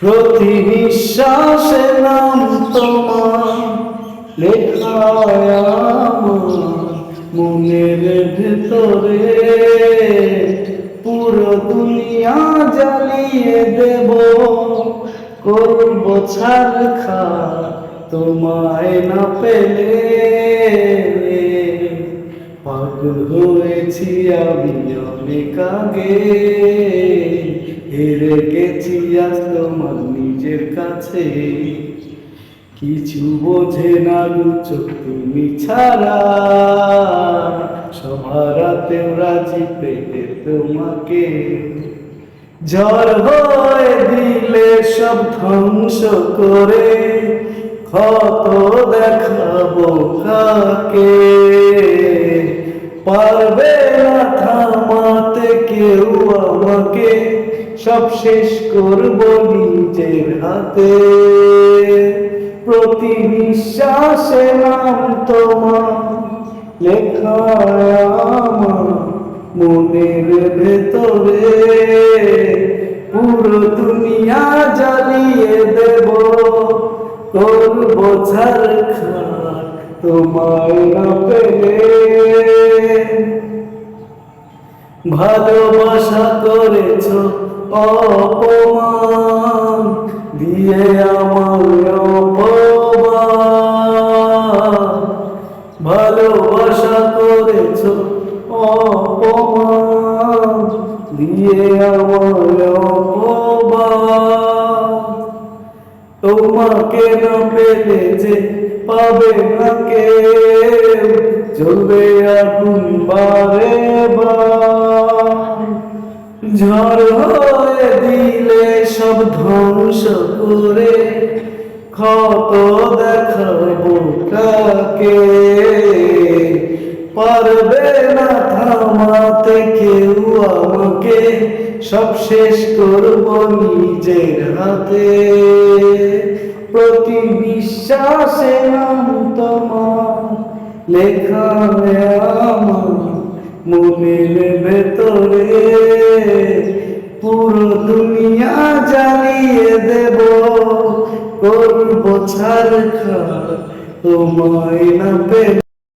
প্রতি নিঃশ্বাসে নাম তোমার লেখা আমার মনের ভেতরে। পুরো দুনিয়া জ্বালিয়ে দেব, করব ছারখার তোমায় না পেলে। পাগল হয়েছি আমি অনেক আগে, হেরে গেছি আজ তোমার নিজের কাছে। কিছু বোঝে না দু চোখ তুমি ছাড়া, সব হারাতেও রাজি পেতে তোমাকে। ঝড় হয়ে দিলে সব ধ্বংস করে, ক্ষত দেখাবো কাকে। পারবে না থামাতে কেউ আমাকে, সব শেষ করবো নিজের হাতে। প্রতি নিঃশ্বাসে নাম তোমার লেখা আমার মনের ভেতরে। পুরো দুনিয়া জ্বালিয়ে দেব, করব ছারখার তোমায় না পেলে। ভালোবাসা করেছ অপমান, দিয়ে আমার অপমান। ভালোবাসা করেছ অপমান, দিয়ে আমার অপমান। তোমাকে না পেলে যে পাবে না কেউ, জ্বলবে আগুন বারে বার। ঝড় হয়ে দিলে সব ধ্বংস করে, ক্ষত দেখাবো কাকে। পারবে না থামাতে কেউ আমাকে, সব শেষ করবো নিজের হাতে। প্রতি নিঃশ্বাসে নাম তোমার লেখা আমার মনের ভেতরে। পুরো দুনিয়া জ্বালিয়ে দেব, করব ছারখার তোমায় না পেলে।